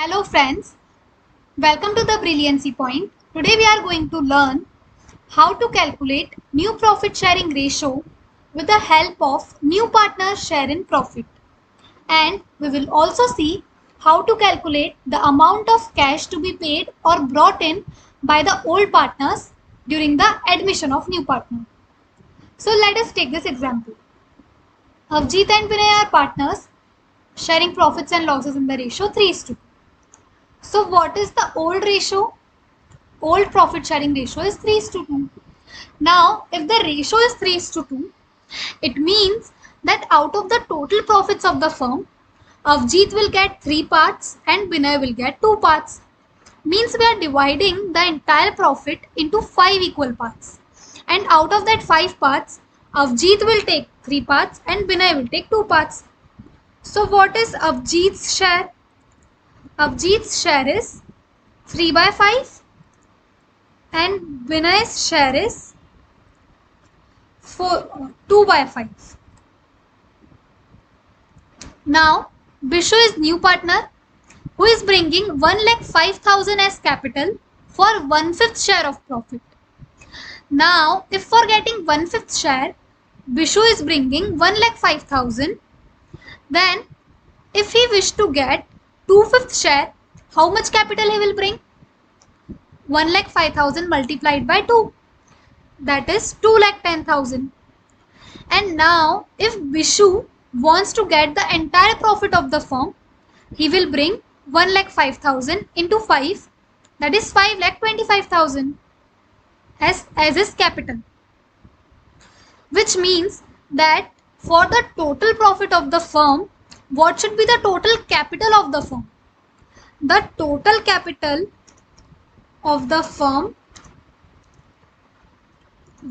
Hello friends, welcome to the Brilliancy Point. Today we are going to learn how to calculate new profit sharing ratio with the help of new partner share in profit. And we will also see how to calculate the amount of cash to be paid or brought in by the old partners during the admission of new partner. So let us take this example. Avjit and Vinay are partners sharing profits and losses in the ratio 3:2. So what is the old ratio? Old profit sharing ratio is 3:2. Now, if the ratio is 3:2, it means that out of the total profits of the firm, Avjit will get 3 parts and Binay will get 2 parts. Means we are dividing the entire profit into 5 equal parts. And out of that 5 parts, Avjit will take 3 parts and Binay will take 2 parts. So what is Avjit's share? Avjit's share is 3/5 and Binay's share is 2/5. Now, Bishu is new partner who is bringing 1,05,000 as capital for 1/5 share of profit. Now, if for getting 1/5 share, Bishu is bringing 1,05,000, then if he wish to get 2/5 share, how much capital he will bring? 1,05,000 multiplied by 2. That is 2,10,000. And now if Bishu wants to get the entire profit of the firm, he will bring 1,05,000 into 5, that is 5,25,000 as his capital. Which means that for the total profit of the firm, what should be the total capital of the firm? The total capital of the firm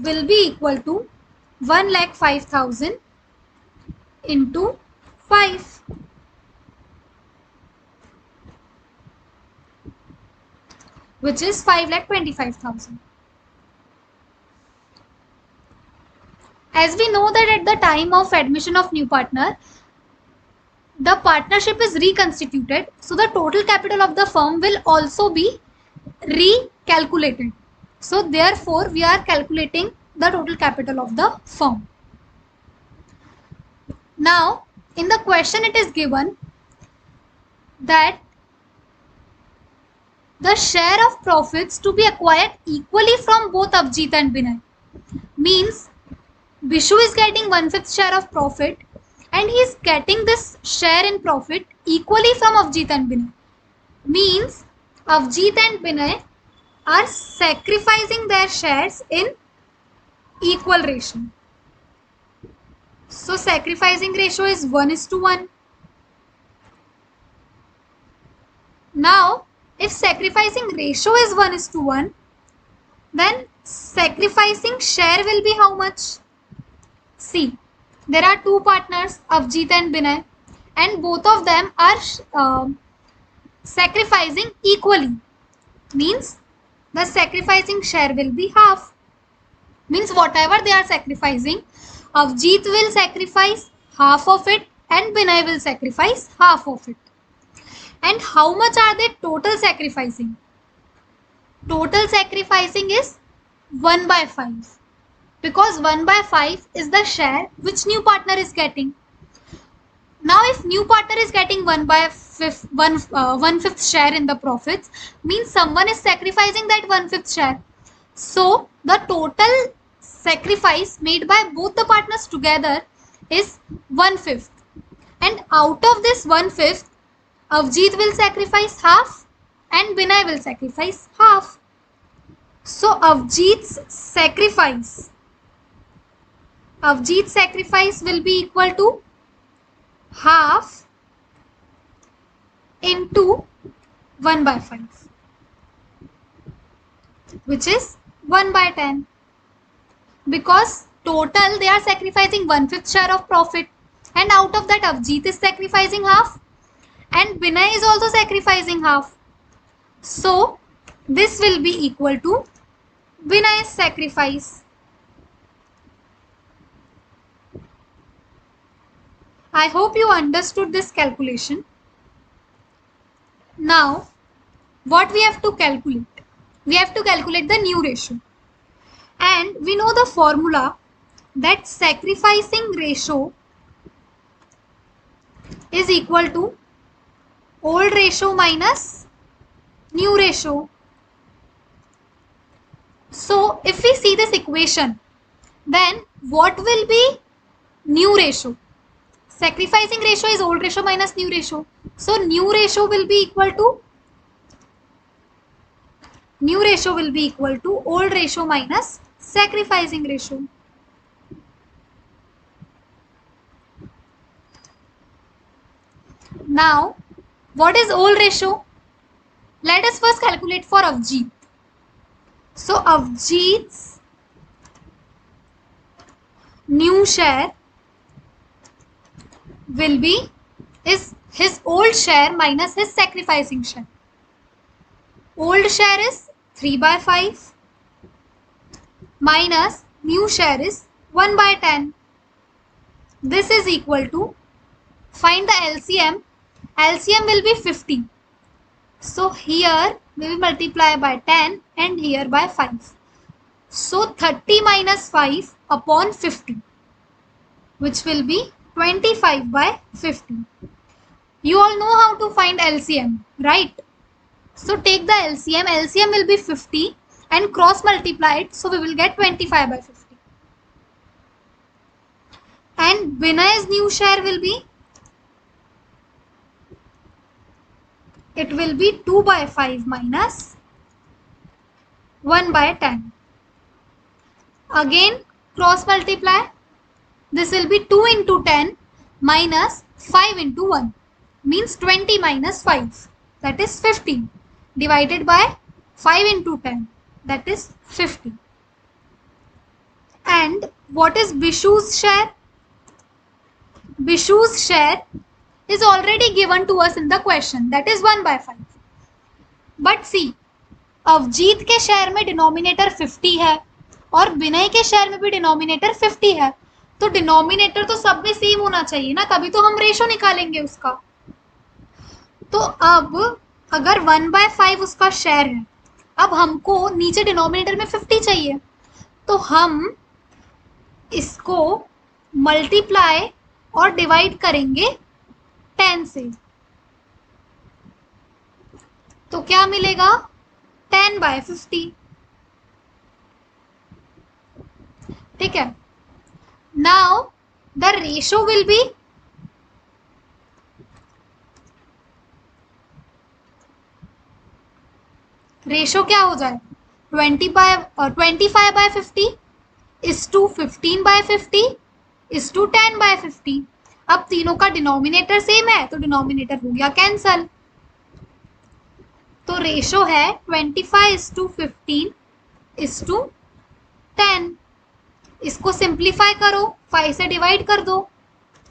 will be equal to 1,05,000 into 5, which is 5,25,000. As we know that at the time of admission of new partner, the partnership is reconstituted, so the total capital of the firm will also be recalculated. So therefore, we are calculating the total capital of the firm. Now, in the question it is given that the share of profits to be acquired equally from both Avjit and Binay. Means Bishu is getting 1/5 share of profit and he is getting this share in profit equally from Avjit and Binay. Means Avjit and Binay are sacrificing their shares in equal ratio. So sacrificing ratio is 1:1. Now, if sacrificing ratio is 1:1, then sacrificing share will be how much? See, there are two partners, Avjit and Binay, and both of them are sacrificing equally. Means the sacrificing share will be half. Means whatever they are sacrificing, Avjit will sacrifice half of it and Binay will sacrifice half of it. And how much are they total sacrificing? Total sacrificing is 1/5, because 1/5 is the share which new partner is getting. Now if new partner is getting 1/5 share in the profits, means someone is sacrificing that 1/5 share. So the total sacrifice made by both the partners together is 1/5. And out of this 1/5, Avjit will sacrifice half and Binay will sacrifice half. So Avjit's sacrifice will be equal to half into 1/5, which is 1/10. Because total they are sacrificing 1/5 share of profit, and out of that Avjit is sacrificing half and Binay is also sacrificing half. So this will be equal to Binay's sacrifice. I hope you understood this calculation. Now, what we have to calculate? We have to calculate the new ratio. And we know the formula that sacrificing ratio is equal to old ratio minus new ratio. So, if we see this equation, then what will be new ratio? Sacrificing ratio is old ratio minus new ratio. So, new ratio will be equal to old ratio minus sacrificing ratio. Now, what is old ratio? Let us first calculate for Avjeet. So, Avjeet's new share will be is his old share minus his sacrificing share. Old share is 3/5 minus new share is 1/10. This is equal to, find the LCM. LCM will be 50. So here we will multiply by 10 and here by 5. So 30 minus 5 upon 50, which will be 25/50. You all know how to find LCM, right? So take the LCM. LCM will be 50 and cross multiply it. So we will get 25/50. And Vinay's new share will be, it will be 2/5 minus 1/10. Again cross multiply. This will be 2 into 10 minus 5 into 1. Means 20 minus 5. That is 15. Divided by 5 into 10. That is 50. And what is Bishu's share? Bishu's share is already given to us in the question. That is 1/5. But see, Avjeet के share में denominator 50 है और विनय के share में भी denominator 50 है, तो denominator तो सब में सेम होना चाहिए ना, तभी तो हम रेशो निकालेंगे उसका. तो अब अगर 1/5 उसका शेयर है, अब हमको नीचे डिनोमिनेटर में 50 चाहिए, तो हम इसको मल्टीप्लाई और डिवाइड करेंगे 10 से. तो क्या मिलेगा? 10/50. ठीक है. Now the ratio will be, ratio क्या हो जाए? 25/50 इज टू 15/50 इज टू 10/50. अब तीनों का डिनोमिनेटर सेम है तो डिनोमिनेटर हो गया कैंसल. तो रेशो है 25:15 इज टू 10. इसको सिंप्लीफाई करो, 5 से डिवाइड कर दो.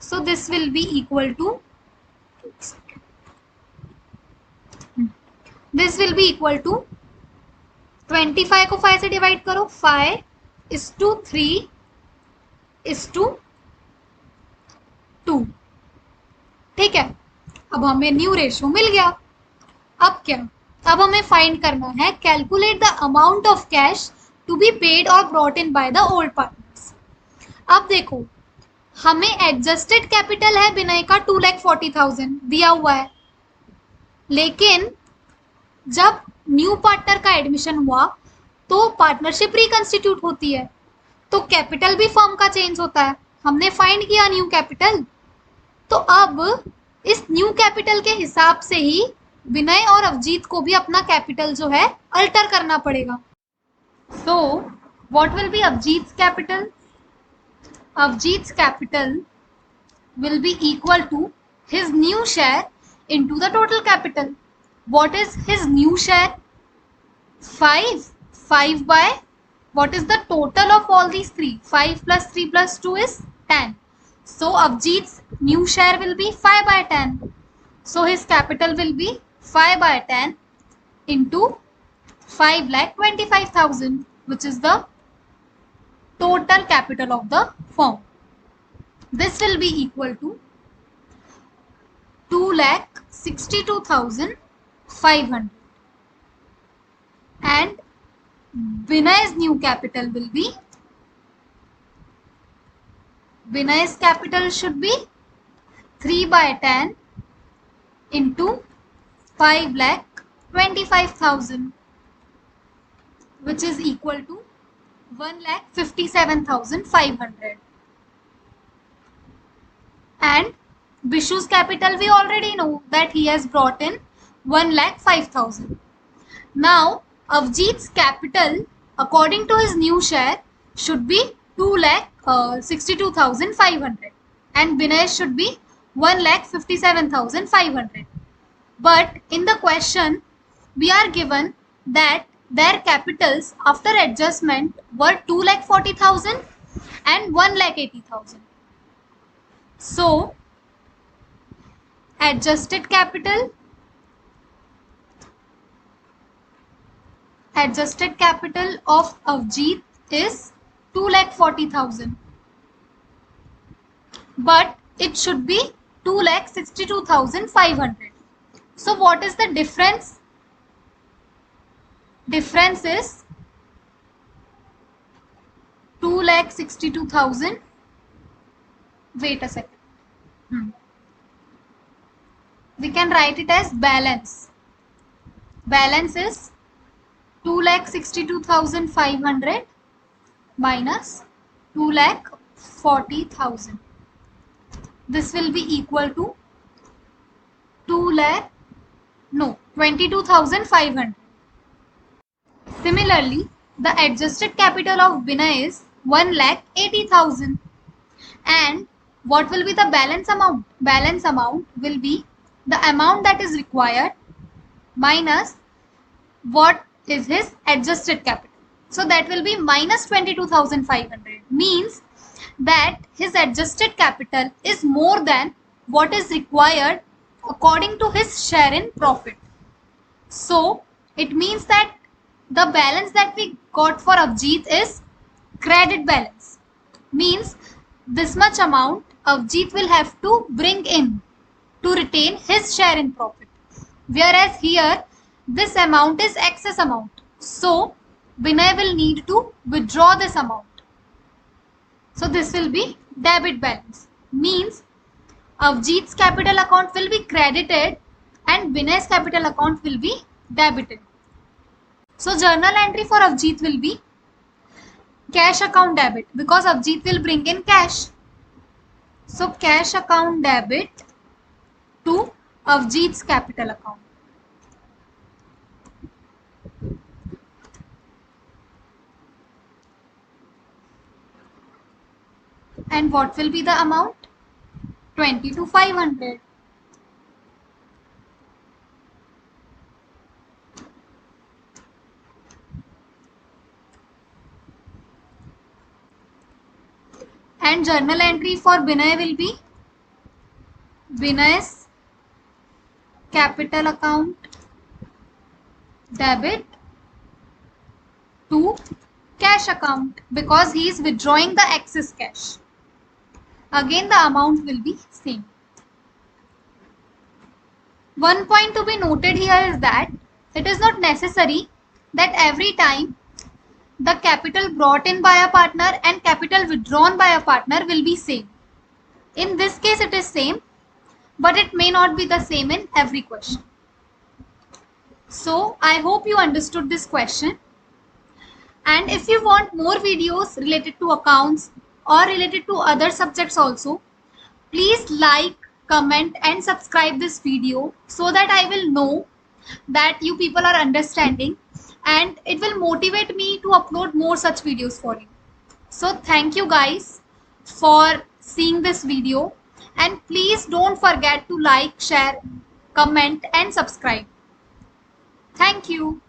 So this will be equal to, this will be equal to 25 को 5 से डिवाइड करो, 5:3 इज टू 2. ठीक है. अब हमें न्यू रेशो मिल गया. अब क्या? अब हमें फाइंड करना है, calculate the amount of cash to be paid और brought in by the old partners. अब देखो, हमें एडजस्टेड कैपिटल है विनय का 2,40,000 दिया हुआ है, लेकिन जब न्यू पार्टनर का एडमिशन हुआ तो पार्टनरशिप रिकंस्टिट्यूट होती है, तो कैपिटल भी फर्म का चेंज होता है. हमने फाइंड किया न्यू कैपिटल, तो अब इस न्यू कैपिटल के हिसाब से ही विनय और अवजीत को भी अपना कैपिटल जो है अल्टर करना पड़ेगा. So what will be Avijit's capital? Avijit's capital will be equal to his new share into the total capital. What is his new share? 5. 5 by, what is the total of all these 3? 5 plus 3 plus 2 is 10. So Avjeet's new share will be 5/10. So his capital will be 5/10 into 5,25,000, which is the total capital of the firm. This will be equal to 2,62,000 500. And Vinay's new capital will be, Vinay's capital should be 3/10 into 5,25,000, which is equal to 1,57,500. And Bishu's capital, we already know that he has brought in 1,05,000. Now Avjeet's capital according to his new share should be 2,62,500 and Vinay's should be 1,57,500. But in the question we are given that their capitals after adjustment were 2,40,000 and 1,80,000. So adjusted capital of Avjeet is 2,40,000, but it should be 2,62,500. So what is the difference? Difference is 2,62,000. Wait a second. We can write it as balance. Balance is 2,62,500 minus 2,40,000. This will be equal to 22,500. Similarly, the adjusted capital of Vinay is 1,80,000. And what will be the balance amount? Balance amount will be the amount that is required minus what is his adjusted capital. So that will be minus 22,500. Means that his adjusted capital is more than what is required according to his share in profit. So it means that the balance that we got for Avjeet is credit balance. Means this much amount Avjeet will have to bring in to retain his share in profit. Whereas here this amount is excess amount. So Vinay will need to withdraw this amount. So this will be debit balance. Means Avjeet's capital account will be credited and Vinay's capital account will be debited. So journal entry for Avjeet will be cash account debit because Avjeet will bring in cash. So cash account debit to Avjeet's capital account. And what will be the amount? 22,500. And journal entry for Vinay will be Vinay's capital account debit to cash account because he is withdrawing the excess cash. Again the amount will be same. One point to be noted here is that it is not necessary that every time the capital brought in by a partner and capital withdrawn by a partner will be same. In this case it is same, but it may not be the same in every question. So I hope you understood this question. And if you want more videos related to accounts or related to other subjects also, please like, comment and subscribe this video so that I will know that you people are understanding and it will motivate me to upload more such videos for you. So thank you guys for seeing this video and please don't forget to like, share, comment and subscribe. Thank you.